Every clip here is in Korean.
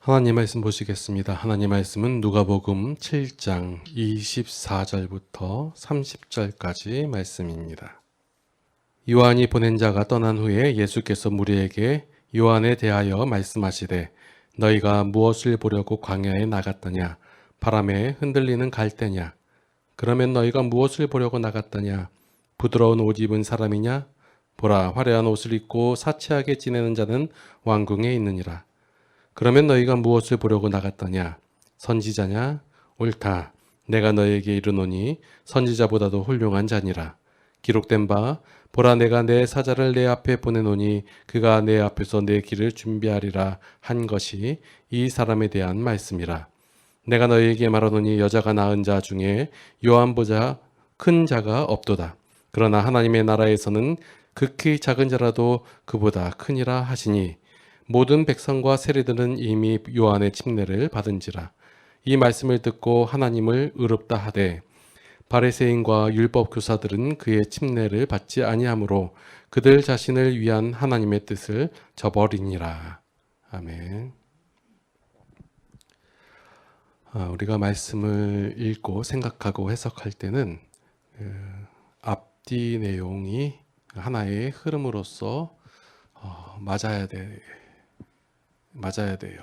하나님 말씀 보시겠습니다. 하나님 말씀은 누가복음 7장 24절부터 30절까지 말씀입니다. 요한이 보낸 자가 떠난 후에 예수께서 무리에게 요한에 대하여 말씀하시되 너희가 무엇을 보려고 광야에 나갔더냐? 바람에 흔들리는 갈대냐? 그러면 너희가 무엇을 보려고 나갔더냐? 부드러운 옷 입은 사람이냐? 보라, 화려한 옷을 입고 사치하게 지내는 자는 왕궁에 있느니라. 그러면 너희가 무엇을 보려고 나갔더냐? 선지자냐? 옳다. 내가 너희에게 이르노니 선지자보다도 훌륭한 자니라. 기록된 바 보라, 내가 내 사자를 내 앞에 보내노니 그가 내 앞에서 내 길을 준비하리라 한 것이 이 사람에 대한 말씀이라. 내가 너희에게 말하노니 여자가 낳은 자 중에 요한보다 큰 자가 없도다. 그러나 하나님의 나라에서는 극히 작은 자라도 그보다 크니라 하시니 모든 백성과 세리들은 이미 요한의 침례를 받은지라. 이 말씀을 듣고 하나님을 의롭다 하되 바리새인과 율법 교사들은 그의 침례를 받지 아니하므로 그들 자신을 위한 하나님의 뜻을 저버리니라. 아멘. 우리가 말씀을 읽고 생각하고 해석할 때는 앞뒤 내용이 하나의 흐름으로서 맞아야 돼요.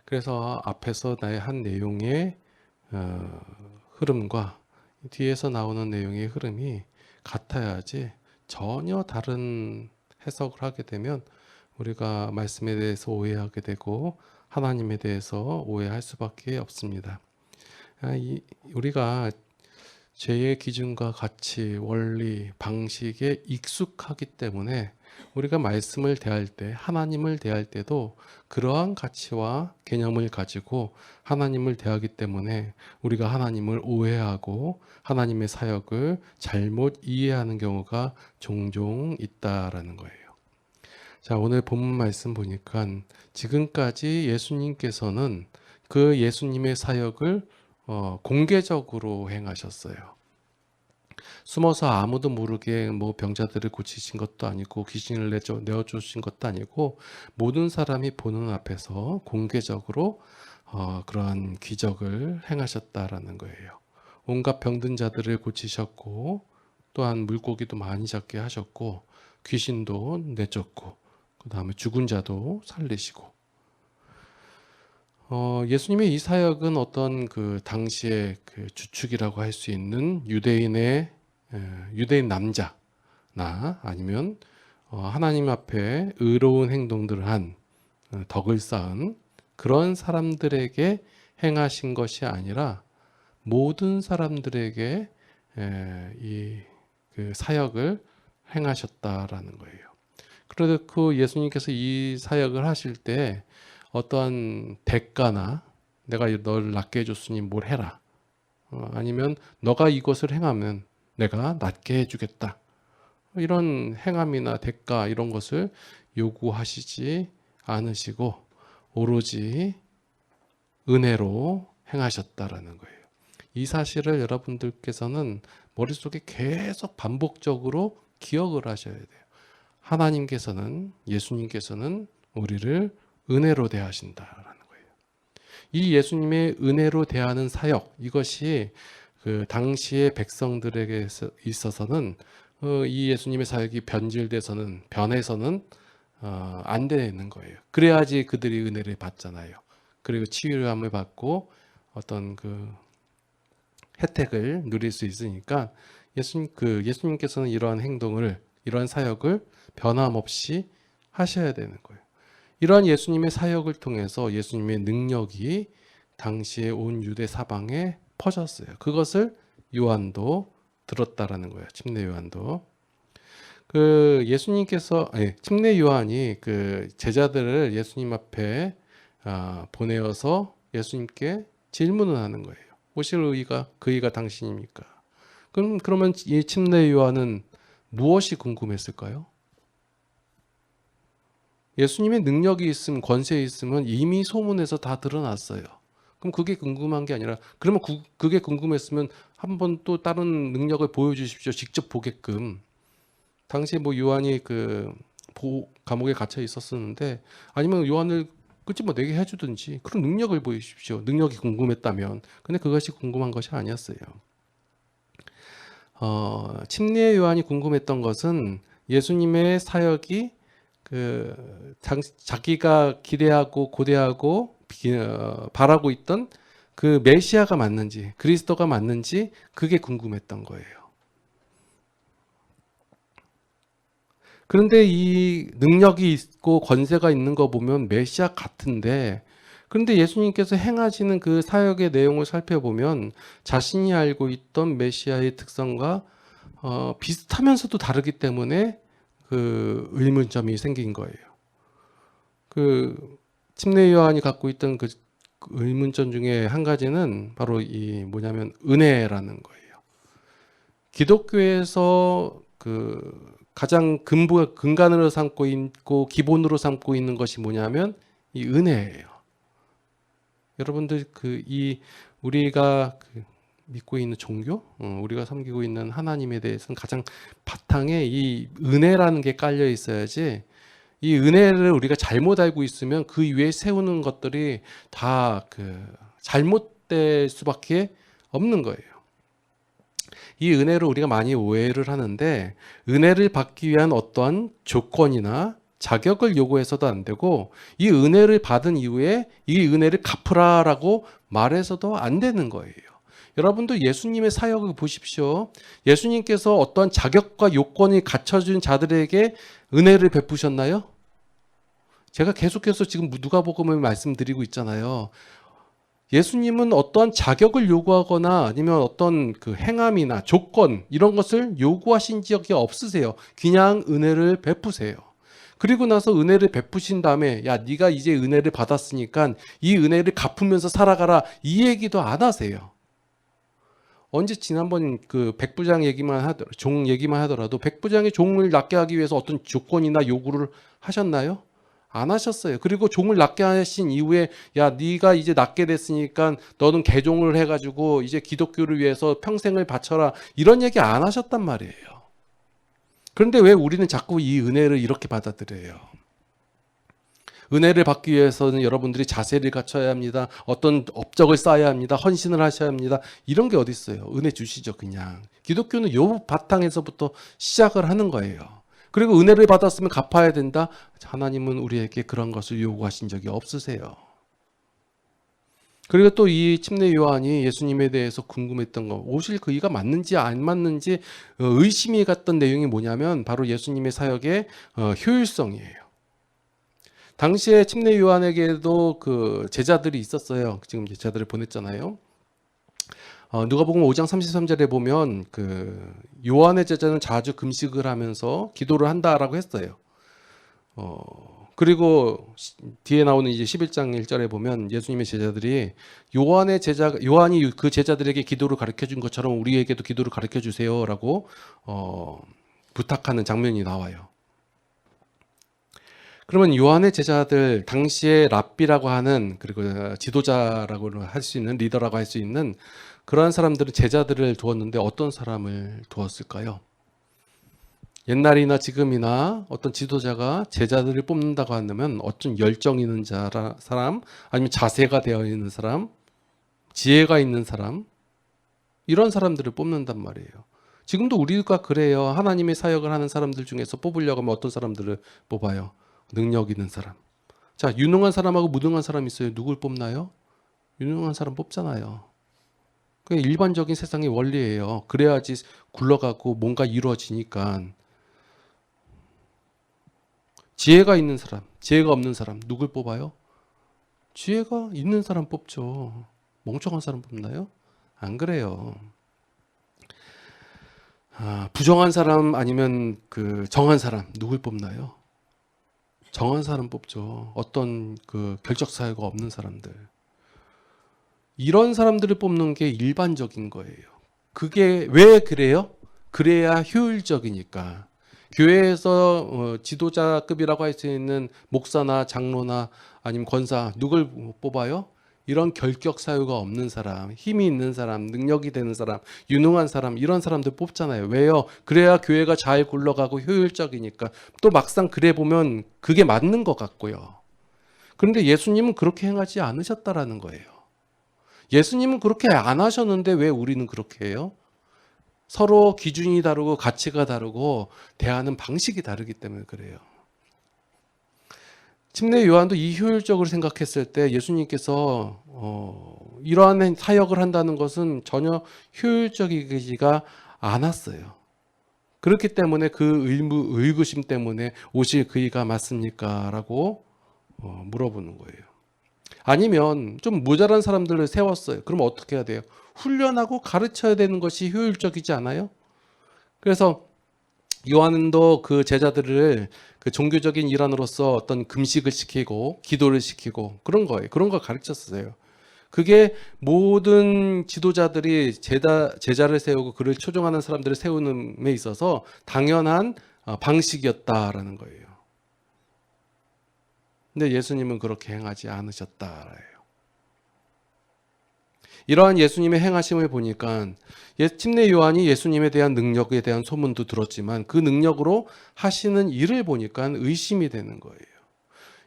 그래서 앞에서 나의 한 내용의 흐름과 뒤에서 나오는 내용의 흐름이 같아야지 전혀 다른 해석을 하게 되면 우리가 말씀에 대해서 오해하게 되고 하나님에 대해서 오해할 수밖에 없습니다. 우리가 죄의 기준과 가치, 원리, 방식에 익숙하기 때문에 우리가 말씀을 대할 때, 하나님을 대할 때도 그러한 가치와 개념을 가지고 하나님을 대하기 때문에 우리가 하나님을 오해하고 하나님의 사역을 잘못 이해하는 경우가 종종 있다라는 거예요. 자, 오늘 본문 말씀 보니까 지금까지 예수님께서는 그 예수님의 사역을 공개적으로 행하셨어요. 숨어서 아무도 모르게 뭐 병자들을 고치신 것도 아니고 귀신을 내어주신 것도 아니고 모든 사람이 보는 앞에서 공개적으로 그러한 기적을 행하셨다라는 거예요. 온갖 병든 자들을 고치셨고 또한 물고기도 많이 잡게 하셨고 귀신도 내쫓고 그 다음에 죽은 자도 살리시고 예수님의 이 사역은 어떤 그 당시의 그 주축이라고 할 수 있는 유대인 남자나 아니면 하나님 앞에 의로운 행동들을 한 덕을 쌓은 그런 사람들에게 행하신 것이 아니라 모든 사람들에게 이 그 사역을 행하셨다라는 거예요. 그래도 그 예수님께서 이 사역을 하실 때 어떠한 대가나 내가 너를 낫게 해줬으니 뭘 해라. 아니면 너가 이것을 행하면 내가 낫게 해주겠다. 이런 행함이나 대가 이런 것을 요구하시지 않으시고 오로지 은혜로 행하셨다라는 거예요. 이 사실을 여러분들께서는 머릿속에 계속 반복적으로 기억을 하셔야 돼요. 하나님께서는 예수님께서는 우리를 은혜로 대하신다라는 거예요. 이 예수님의 은혜로 대하는 사역 이것이 그 당시의 백성들에게 있어서는 이 예수님의 사역이 변해서는 안 되는 거예요. 그래야지 그들이 은혜를 받잖아요. 그리고 치유함을 받고 어떤 그 혜택을 누릴 수 있으니까 예수님께서는 이러한 행동을 이러한 사역을 변함없이 하셔야 되는 거예요. 이러한 예수님의 사역을 통해서 예수님의 능력이 당시에 온 유대 사방에 퍼졌어요. 그것을 요한도 들었다라는 거예요. 침례 요한도. 침례 요한이 그 제자들을 예수님 앞에 보내어서 예수님께 질문을 하는 거예요. 오실 그이가 당신입니까? 그러면 이 침례 요한은 무엇이 궁금했을까요? 예수님의 능력이 있음, 권세 있으면 이미 소문에서 다 드러났어요. 그럼 그게 궁금한 게 아니라 그러면 그게 궁금했으면 한번 또 다른 능력을 보여주십시오. 직접 보게끔. 당시에 뭐 요한이 감옥에 갇혀 있었었는데 아니면 요한을 그치 뭐 내게 해주든지 그런 능력을 보여주십시오. 능력이 궁금했다면. 근데 그것이 궁금한 것이 아니었어요. 침례 요한이 궁금했던 것은 예수님의 사역이 자기가 기대하고 고대하고 바라고 있던 그 메시아가 맞는지 그리스도가 맞는지 그게 궁금했던 거예요. 그런데 이 능력이 있고 권세가 있는 거 보면 메시아 같은데, 그런데 예수님께서 행하시는 그 사역의 내용을 살펴보면 자신이 알고 있던 메시아의 특성과 비슷하면서도 다르기 때문에 그 의문점이 생긴 거예요. 그 침례 요한이 갖고 있던 그 의문점 중에 한 가지는 바로 이 뭐냐면 은혜라는 거예요. 기독교에서 그 가장 근간으로 삼고 있고 기본으로 삼고 있는 것이 뭐냐면 이 은혜예요. 여러분들 우리가 믿고 있는 종교, 우리가 섬기고 있는 하나님에 대해서는 가장 바탕에 이 은혜라는 게 깔려 있어야지, 이 은혜를 우리가 잘못 알고 있으면 그 위에 세우는 것들이 다 잘못될 수밖에 없는 거예요. 이 은혜를 우리가 많이 오해를 하는데, 은혜를 받기 위한 어떠한 조건이나 자격을 요구해서도 안 되고, 이 은혜를 받은 이후에 이 은혜를 갚으라라고 말해서도 안 되는 거예요. 여러분도 예수님의 사역을 보십시오. 예수님께서 어떠한 자격과 요건이 갖춰진 자들에게 은혜를 베푸셨나요? 제가 계속해서 지금 누가복음을 말씀드리고 있잖아요. 예수님은 어떠한 자격을 요구하거나 아니면 어떤 그 행함이나 조건 이런 것을 요구하신 적이 없으세요. 그냥 은혜를 베푸세요. 그리고 나서 은혜를 베푸신 다음에 야 네가 이제 은혜를 받았으니까 이 은혜를 갚으면서 살아가라 이 얘기도 안 하세요. 언제 지난번 그 백부장 종 얘기만 하더라도 백부장이 종을 낫게 하기 위해서 어떤 조건이나 요구를 하셨나요? 안 하셨어요. 그리고 종을 낫게 하신 이후에 야 네가 이제 낫게 됐으니까 너는 개종을 해가지고 이제 기독교를 위해서 평생을 바쳐라 이런 얘기 안 하셨단 말이에요. 그런데 왜 우리는 자꾸 이 은혜를 이렇게 받아들여요? 은혜를 받기 위해서는 여러분들이 자세를 갖춰야 합니다. 어떤 업적을 쌓아야 합니다. 헌신을 하셔야 합니다. 이런 게 어디 있어요? 은혜 주시죠 그냥. 기독교는 요 바탕에서부터 시작을 하는 거예요. 그리고 은혜를 받았으면 갚아야 된다. 하나님은 우리에게 그런 것을 요구하신 적이 없으세요. 그리고 또 이 침례 요한이 예수님에 대해서 궁금했던 거, 오실 그이가 맞는지 안 맞는지 의심이 갔던 내용이 뭐냐면 바로 예수님의 사역의 효율성이에요. 당시에 침례 요한에게도 그 제자들이 있었어요. 지금 제자들을 보냈잖아요. 누가복음 5장 33절에 보면 그 요한의 제자는 자주 금식을 하면서 기도를 한다라고 했어요. 그리고 뒤에 나오는 이제 11장 1절에 보면 예수님의 제자들이 요한이 그 제자들에게 기도를 가르쳐 준 것처럼 우리에게도 기도를 가르쳐 주세요라고 부탁하는 장면이 나와요. 그러면 요한의 제자들 당시에 랍비라고 하는 그리고 지도자라고 할 수 있는 리더라고 할 수 있는 그러한 사람들은 제자들을 두었는데 어떤 사람을 두었을까요? 옛날이나 지금이나 어떤 지도자가 제자들을 뽑는다고 한다면 어떤 열정 있는 사람 아니면 자세가 되어 있는 사람 지혜가 있는 사람 이런 사람들을 뽑는단 말이에요. 지금도 우리가 그래요. 하나님의 사역을 하는 사람들 중에서 뽑으려고 하면 어떤 사람들을 뽑아요? 능력 있는 사람. 자, 유능한 사람하고 무능한 사람 있어요. 누굴 뽑나요? 유능한 사람 뽑잖아요. 그게 일반적인 세상의 원리예요. 그래야지 굴러가고 뭔가 이루어지니까. 지혜가 있는 사람, 지혜가 없는 사람 누굴 뽑아요? 지혜가 있는 사람 뽑죠. 멍청한 사람 뽑나요? 안 그래요. 부정한 사람 아니면 그 정한 사람 누굴 뽑나요? 정한 사람 뽑죠. 어떤 그 결적 사유가 없는 사람들. 이런 사람들을 뽑는 게 일반적인 거예요. 그게 왜 그래요? 그래야 효율적이니까. 교회에서 지도자급이라고 할 수 있는 목사나 장로나 아니면 권사 누굴 뽑아요? 이런 결격 사유가 없는 사람, 힘이 있는 사람, 능력이 되는 사람, 유능한 사람 이런 사람들 뽑잖아요. 왜요? 그래야 교회가 잘 굴러가고 효율적이니까. 또 막상 그래 보면 그게 맞는 것 같고요. 그런데 예수님은 그렇게 행하지 않으셨다라는 거예요. 예수님은 그렇게 안 하셨는데 왜 우리는 그렇게 해요? 서로 기준이 다르고 가치가 다르고 대하는 방식이 다르기 때문에 그래요. 침례 요한도 이 효율적으로 생각했을 때 예수님께서 이러한 사역을 한다는 것은 전혀 효율적이지가 않았어요. 그렇기 때문에 그 의구심 때문에 오실 그이가 맞습니까? 라고 물어보는 거예요. 아니면 좀 모자란 사람들을 세웠어요. 그럼 어떻게 해야 돼요? 훈련하고 가르쳐야 되는 것이 효율적이지 않아요? 그래서 요한도 그 제자들을 그 종교적인 일환으로서 어떤 금식을 시키고 기도를 시키고 그런 거예요. 그런 걸 가르쳤어요. 그게 모든 지도자들이 제자를 세우고 그를 초종하는 사람들을 세우는 데 있어서 당연한 방식이었다라는 거예요. 근데 예수님은 그렇게 행하지 않으셨다라예요. 이러한 예수님의 행하심을 보니까 침례 요한이 예수님에 대한 능력에 대한 소문도 들었지만 그 능력으로 하시는 일을 보니까 의심이 되는 거예요.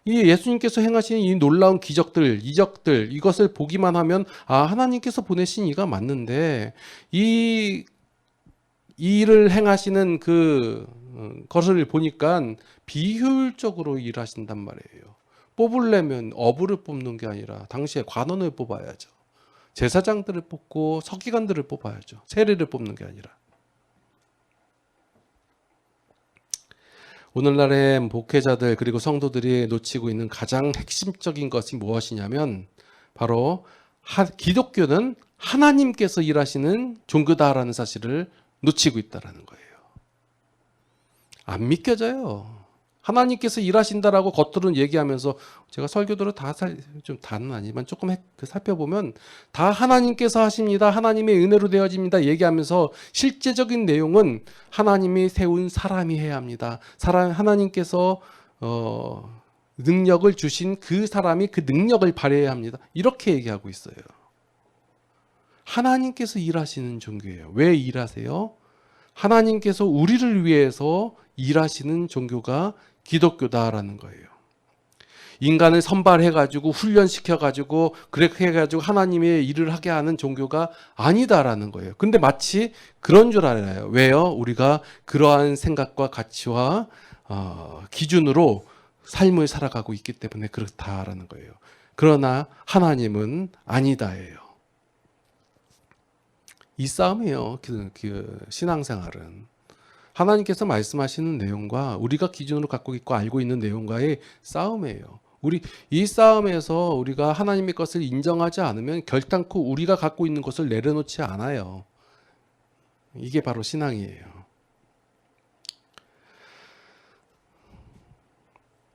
이 예수님께서 행하시는 이 놀라운 기적들, 이적들 이것을 보기만 하면 하나님께서 보내신 이가 맞는데 이 일을 행하시는 그 것을 보니까 비효율적으로 일하신단 말이에요. 뽑으려면 어부를 뽑는 게 아니라 당시에 관원을 뽑아야죠. 제사장들을 뽑고 서기관들을 뽑아야죠. 세리를 뽑는 게 아니라. 오늘날의 목회자들 그리고 성도들이 놓치고 있는 가장 핵심적인 것이 무엇이냐면 바로 기독교는 하나님께서 일하시는 종교다라는 사실을 놓치고 있다는 거예요. 안 믿겨져요. 하나님께서 일하신다라고 겉으로는 얘기하면서 제가 설교들을 좀 다는 아니지만 조금 살펴보면 다 하나님께서 하십니다. 하나님의 은혜로 되어집니다. 얘기하면서 실제적인 내용은 하나님이 세운 사람이 해야 합니다. 하나님께서 능력을 주신 그 사람이 그 능력을 발휘해야 합니다. 이렇게 얘기하고 있어요. 하나님께서 일하시는 종교예요. 왜 일하세요? 하나님께서 우리를 위해서 일하시는 종교가 기독교다라는 거예요. 인간을 선발해가지고 훈련시켜가지고 그렇게 해가지고 하나님의 일을 하게 하는 종교가 아니다라는 거예요. 근데 마치 그런 줄 알아요. 왜요? 우리가 그러한 생각과 가치와 기준으로 삶을 살아가고 있기 때문에 그렇다라는 거예요. 그러나 하나님은 아니다예요. 이 싸움이에요. 그 신앙생활은. 하나님께서 말씀하시는 내용과 우리가 기준으로 갖고 있고 알고 있는 내용과의 싸움이에요. 이 싸움에서 우리가 하나님의 것을 인정하지 않으면 결단코 우리가 갖고 있는 것을 내려놓지 않아요. 이게 바로 신앙이에요.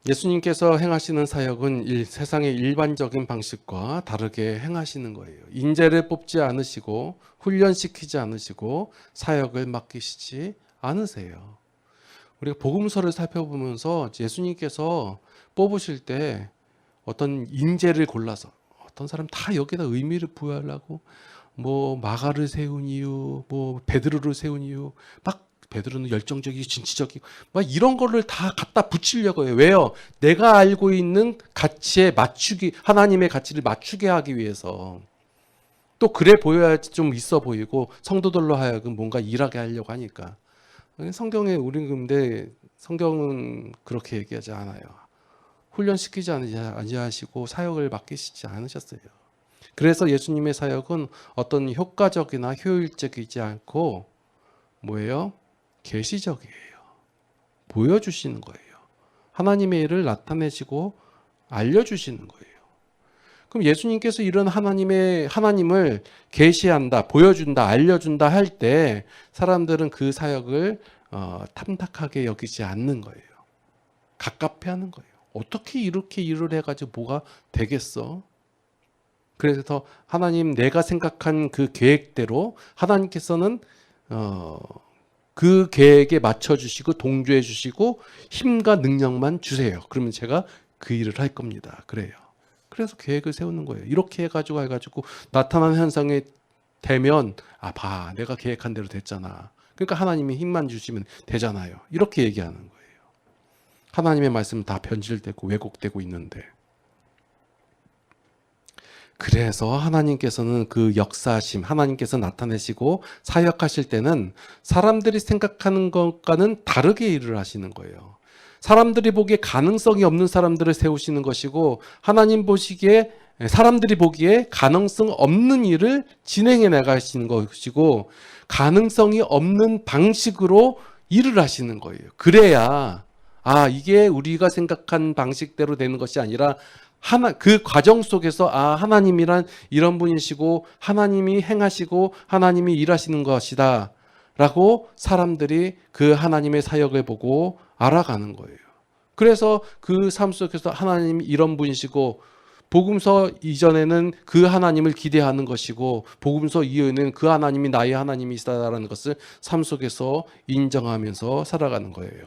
예수님께서 행하시는 사역은 세상의 일반적인 방식과 다르게 행하시는 거예요. 인재를 뽑지 않으시고 훈련시키지 않으시고 사역을 맡기시지 않으세요. 우리가 복음서를 살펴보면서 예수님께서 뽑으실 때 어떤 인재를 골라서 어떤 사람 다 여기다 의미를 부여하려고 뭐 마가를 세운 이유, 뭐 베드로를 세운 이유, 막 베드로는 열정적이고 진취적이고 막 이런 거를 다 갖다 붙이려고 해요. 왜요? 내가 알고 있는 가치에 맞추기, 하나님의 가치를 맞추게 하기 위해서. 또 그래 보여야지 좀 있어 보이고 성도들로 하여금 뭔가 일하게 하려고 하니까. 근데 성경은 그렇게 얘기하지 않아요. 훈련시키지 아니하시고 사역을 맡기시지 않으셨어요. 그래서 예수님의 사역은 어떤 효과적이나 효율적이지 않고 뭐예요? 계시적이에요. 보여주시는 거예요. 하나님의 일을 나타내시고 알려주시는 거예요. 그럼 예수님께서 이런 하나님을 계시한다, 보여준다, 알려준다 할 때 사람들은 그 사역을 탐탁하게 여기지 않는 거예요. 갑갑해 하는 거예요. 어떻게 이렇게 일을 해가지고 뭐가 되겠어? 그래서 하나님 내가 생각한 그 계획대로 하나님께서는 그 계획에 맞춰주시고 동조해 주시고 힘과 능력만 주세요. 그러면 제가 그 일을 할 겁니다. 그래요. 그래서 계획을 세우는 거예요. 이렇게 해가지고 나타나는 현상이 되면 봐 내가 계획한 대로 됐잖아. 그러니까 하나님이 힘만 주시면 되잖아요. 이렇게 얘기하는 거예요. 하나님의 말씀 다 변질되고 왜곡되고 있는데 그래서 하나님께서는 그 역사심, 하나님께서 나타내시고 사역하실 때는 사람들이 생각하는 것과는 다르게 일을 하시는 거예요. 사람들이 보기에 가능성이 없는 사람들을 세우시는 것이고, 하나님 보시기에 사람들이 보기에 가능성 없는 일을 진행해 나가시는 것이고, 가능성이 없는 방식으로 일을 하시는 거예요. 그래야 이게 우리가 생각한 방식대로 되는 것이 아니라 그 과정 속에서 하나님이란 이런 분이시고 하나님이 행하시고 하나님이 일하시는 것이다 라고 사람들이 그 하나님의 사역을 보고 알아가는 거예요. 그래서 그 삶 속에서 하나님이 이런 분이시고, 복음서 이전에는 그 하나님을 기대하는 것이고, 복음서 이후에는 그 하나님이 나의 하나님이시다라는 것을 삶 속에서 인정하면서 살아가는 거예요.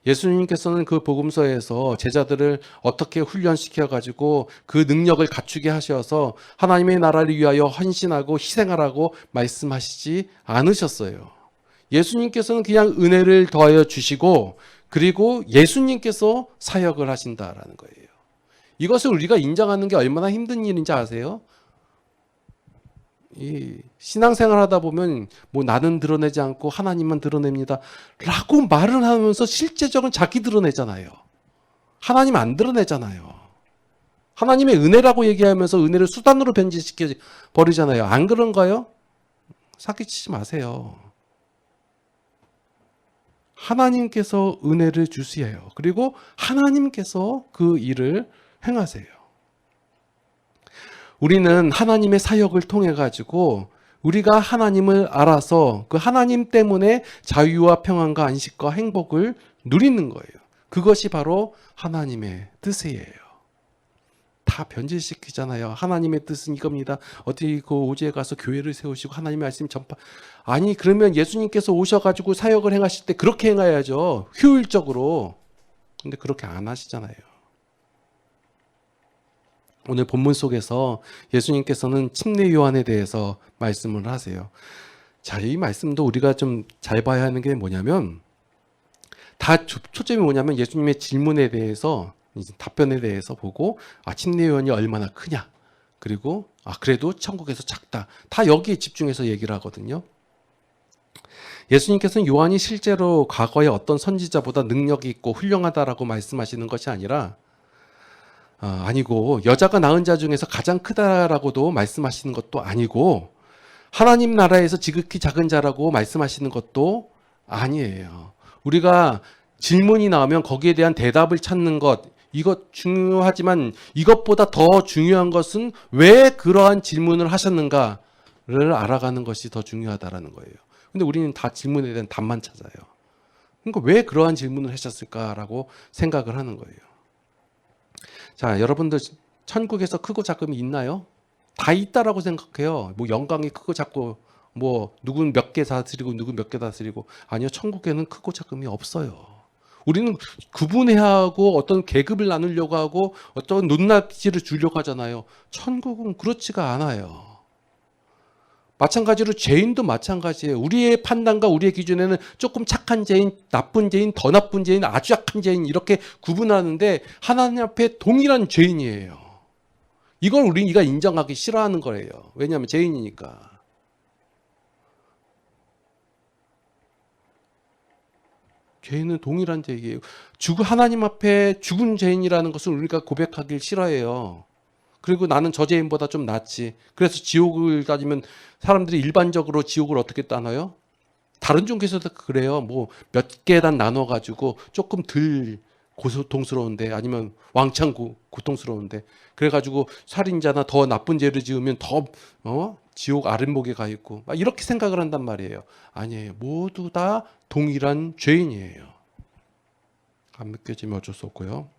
예수님께서는 그 복음서에서 제자들을 어떻게 훈련시켜 가지고 그 능력을 갖추게 하셔서 하나님의 나라를 위하여 헌신하고 희생하라고 말씀하시지 않으셨어요. 예수님께서는 그냥 은혜를 더하여 주시고, 그리고 예수님께서 사역을 하신다라는 거예요. 이것을 우리가 인정하는 게 얼마나 힘든 일인지 아세요? 이 신앙생활 하다 보면 뭐 나는 드러내지 않고 하나님만 드러냅니다 라고 말을 하면서 실제적으로 자기 드러내잖아요. 하나님 안 드러내잖아요. 하나님의 은혜라고 얘기하면서 은혜를 수단으로 변질시켜 버리잖아요. 안 그런가요? 사기치지 마세요. 하나님께서 은혜를 주시해요. 그리고 하나님께서 그 일을 행하세요. 우리는 하나님의 사역을 통해 가지고 우리가 하나님을 알아서 그 하나님 때문에 자유와 평안과 안식과 행복을 누리는 거예요. 그것이 바로 하나님의 뜻이에요. 다 변질시키잖아요. 하나님의 뜻은 이겁니다. 어디 그 오지에 가서 교회를 세우시고 하나님의 말씀 전파. 아니 그러면 예수님께서 오셔가지고 사역을 행하실 때 그렇게 행해야죠. 효율적으로. 근데 그렇게 안 하시잖아요. 오늘 본문 속에서 예수님께서는 침례 요한에 대해서 말씀을 하세요. 자, 이 말씀도 우리가 좀 잘 봐야 하는 게 뭐냐면, 다 초점이 뭐냐면 예수님의 질문에 대해서, 답변에 대해서 보고, 침례 요한이 얼마나 크냐, 그리고 그래도 천국에서 작다, 다 여기에 집중해서 얘기를 하거든요. 예수님께서는 요한이 실제로 과거에 어떤 선지자보다 능력이 있고 훌륭하다라고 말씀하시는 것이 아니라, 아니고 여자가 낳은 자 중에서 가장 크다라고도 말씀하시는 것도 아니고, 하나님 나라에서 지극히 작은 자라고 말씀하시는 것도 아니에요. 우리가 질문이 나오면 거기에 대한 대답을 찾는 것, 이것 중요하지만 이것보다 더 중요한 것은 왜 그러한 질문을 하셨는가를 알아가는 것이 더 중요하다라는 거예요. 근데 우리는 다 질문에 대한 답만 찾아요. 그러니까 왜 그러한 질문을 하셨을까라고 생각을 하는 거예요. 자, 여러분들 천국에서 크고 작음이 있나요? 다 있다라고 생각해요. 뭐 영광이 크고 작고, 뭐 누군 몇 개 다스리고 누군 몇 개 다스리고. 아니요, 천국에는 크고 작음이 없어요. 우리는 구분해야 하고 어떤 계급을 나누려고 하고 어떤 높낮이를 주려고 하잖아요. 천국은 그렇지가 않아요. 마찬가지로 죄인도 마찬가지예요. 우리의 판단과 우리의 기준에는 조금 착한 죄인, 나쁜 죄인, 더 나쁜 죄인, 아주 약한 죄인 이렇게 구분하는데 하나님 앞에 동일한 죄인이에요. 이걸 우리가 인정하기 싫어하는 거예요. 왜냐하면 죄인이니까. 죄인은 동일한 죄이에요. 하나님 앞에 죽은 죄인이라는 것을 우리가 고백하길 싫어해요. 그리고 나는 저 죄인보다 좀 낫지. 그래서 지옥을 따지면 사람들이 일반적으로 지옥을 어떻게 따나요? 다른 종교에서도 그래요. 뭐 몇 계단 나눠가지고 조금 덜 고통스러운데, 아니면 왕창 고통스러운데, 그래가지고 살인자나 더 나쁜 죄를 지으면 더 지옥 아랫목에 가 있고, 이렇게 생각을 한단 말이에요. 아니에요. 모두 다 동일한 죄인이에요. 안 믿겨지면 어쩔 수 없고요.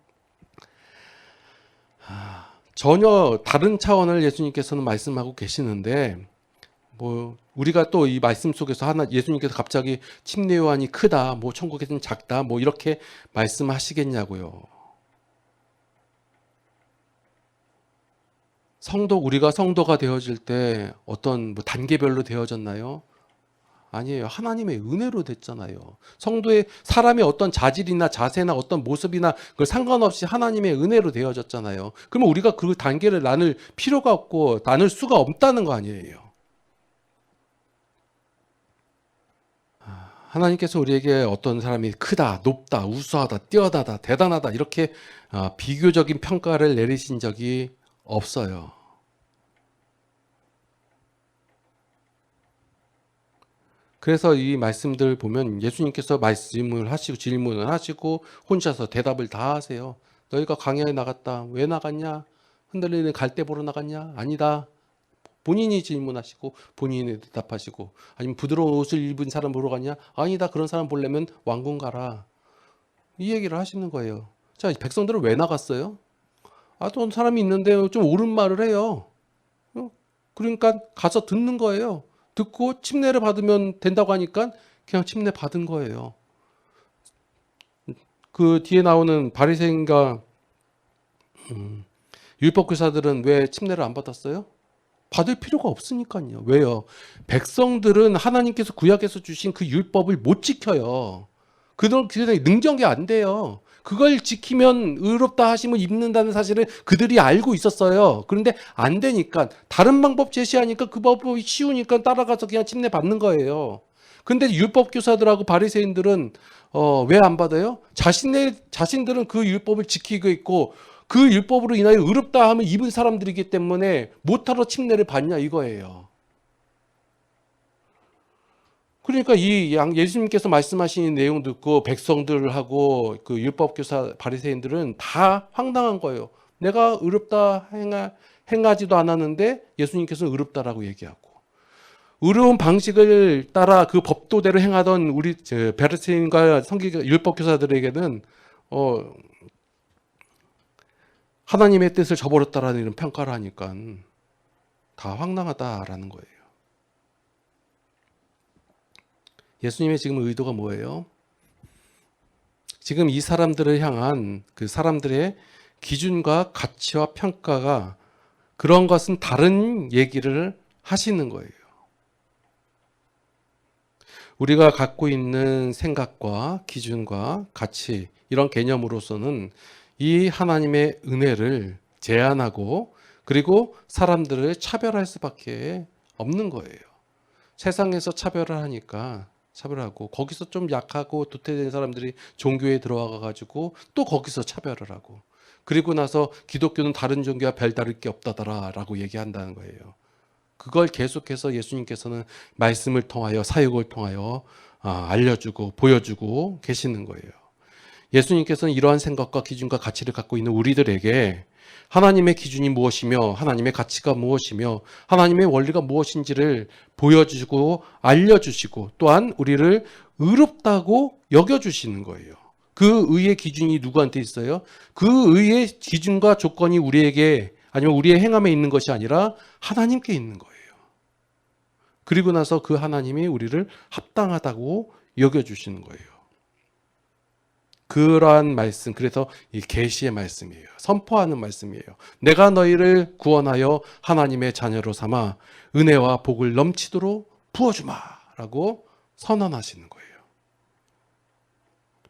전혀 다른 차원을 예수님께서는 말씀하고 계시는데, 뭐 우리가 또 이 말씀 속에서 예수님께서 갑자기 침례 요한이 크다, 뭐 천국에서는 작다, 뭐 이렇게 말씀하시겠냐고요. 우리가 성도가 되어질 때 어떤 뭐 단계별로 되어졌나요? 아니에요. 하나님의 은혜로 됐잖아요. 성도의 사람의 어떤 자질이나 자세나 어떤 모습이나 그 상관없이 하나님의 은혜로 되어졌잖아요. 그러면 우리가 그 단계를 나눌 필요가 없고 나눌 수가 없다는 거 아니에요. 하나님께서 우리에게 어떤 사람이 크다, 높다, 우수하다, 뛰어나다, 대단하다 이렇게 비교적인 평가를 내리신 적이 없어요. 그래서 이 말씀들 보면 예수님께서 말씀을 하시고 질문을 하시고 혼자서 대답을 다 하세요. 너희가 광야에 나갔다. 왜 나갔냐? 흔들리는 갈대 보러 나갔냐? 아니다. 본인이 질문하시고 본인이 대답하시고, 아니면 부드러운 옷을 입은 사람 보러 갔냐? 아니다. 그런 사람 보려면 왕궁 가라. 이 얘기를 하시는 거예요. 자, 백성들은 왜 나갔어요? 어떤 사람이 있는데 좀 옳은 말을 해요. 그러니까 가서 듣는 거예요. 듣고 침례를 받으면 된다고 하니까 그냥 침례 받은 거예요. 그 뒤에 나오는 바리새인과 율법교사들은 왜 침례를 안 받았어요? 받을 필요가 없으니까요. 왜요? 백성들은 하나님께서 구약에서 주신 그 율법을 못 지켜요. 그들의 능력이 안 돼요. 그걸 지키면 의롭다 하심을 입는다는 사실을 그들이 알고 있었어요. 그런데 안 되니까 다른 방법 제시하니까 그 방법이 쉬우니까 따라가서 그냥 침례 받는 거예요. 근데 율법 교사들하고 바리새인들은 왜 안 받아요? 자신들은 그 율법을 지키고 있고 그 율법으로 인하여 의롭다 함을 입은 사람들이기 때문에 못하러 침례를 받냐 이거예요. 그러니까 이 예수님께서 말씀하신 내용 듣고 백성들하고 그 율법교사 바리새인들은 다 황당한 거예요. 내가 의롭다 행하지도 않았는데 예수님께서는 의롭다라고 얘기하고, 의로운 방식을 따라 그 법도대로 행하던 우리 바리새인과 성경 율법교사들에게는 하나님의 뜻을 저버렸다라는 이런 평가를 하니까 다 황당하다라는 거예요. 예수님의 지금 의도가 뭐예요? 지금 이 사람들을 향한 그 사람들의 기준과 가치와 평가가 그런 것은 다른 얘기를 하시는 거예요. 우리가 갖고 있는 생각과 기준과 가치, 이런 개념으로서는 이 하나님의 은혜를 제한하고 그리고 사람들을 차별할 수밖에 없는 거예요. 세상에서 차별을 하니까 차별하고, 거기서 좀 약하고 도태된 사람들이 종교에 들어와 가지고 또 거기서 차별을 하고, 그리고 나서 기독교는 다른 종교와 별다를 게 없다더라라고 얘기한다는 거예요. 그걸 계속해서 예수님께서는 말씀을 통하여 사역을 통하여 알려주고 보여주고 계시는 거예요. 예수님께서는 이러한 생각과 기준과 가치를 갖고 있는 우리들에게 하나님의 기준이 무엇이며 하나님의 가치가 무엇이며 하나님의 원리가 무엇인지를 보여주시고 알려주시고, 또한 우리를 의롭다고 여겨주시는 거예요. 그 의의 기준이 누구한테 있어요? 그 의의 기준과 조건이 우리에게 아니면 우리의 행함에 있는 것이 아니라 하나님께 있는 거예요. 그리고 나서 그 하나님이 우리를 합당하다고 여겨주시는 거예요. 그러한 말씀, 그래서 이 계시의 말씀이에요. 선포하는 말씀이에요. 내가 너희를 구원하여 하나님의 자녀로 삼아 은혜와 복을 넘치도록 부어주마 라고 선언하시는 거예요.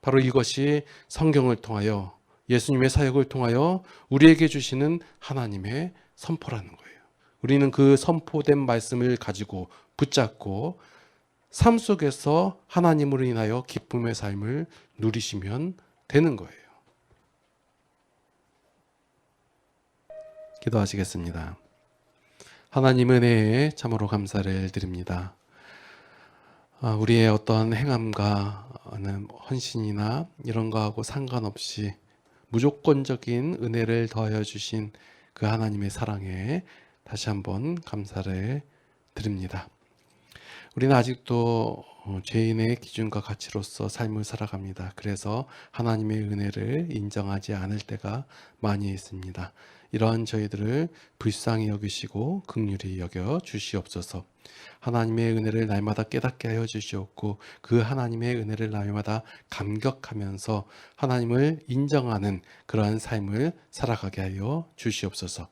바로 이것이 성경을 통하여, 예수님의 사역을 통하여 우리에게 주시는 하나님의 선포라는 거예요. 우리는 그 선포된 말씀을 가지고 붙잡고 삶 속에서 하나님으로 인하여 기쁨의 삶을 누리시면 되는 거예요. 기도하시겠습니다. 하나님 은혜에 참으로 감사를 드립니다. 우리의 어떤 행함과 헌신이나 이런 거하고 상관없이 무조건적인 은혜를 더하여 주신 그 하나님의 사랑에 다시 한번 감사를 드립니다. 우리는 아직도 죄인의 기준과 가치로서 삶을 살아갑니다. 그래서 하나님의 은혜를 인정하지 않을 때가 많이 있습니다. 이러한 저희들을 불쌍히 여기시고 긍휼히 여겨 주시옵소서. 하나님의 은혜를 날마다 깨닫게 하여 주시옵고, 그 하나님의 은혜를 날마다 감격하면서 하나님을 인정하는 그러한 삶을 살아가게 하여 주시옵소서.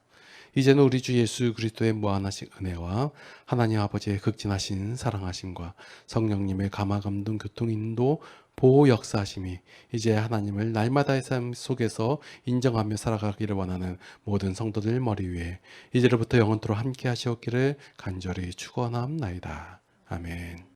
이제는 우리 주 예수 그리스도의 무한하신 은혜와 하나님 아버지의 극진하신 사랑하심과 성령님의 감화감동 교통인도 보호 역사하심이 이제 하나님을 날마다의 삶 속에서 인정하며 살아가기를 원하는 모든 성도들 머리 위에 이제로부터 영원토록 함께 하시옵기를 간절히 축원합나이다. 아멘.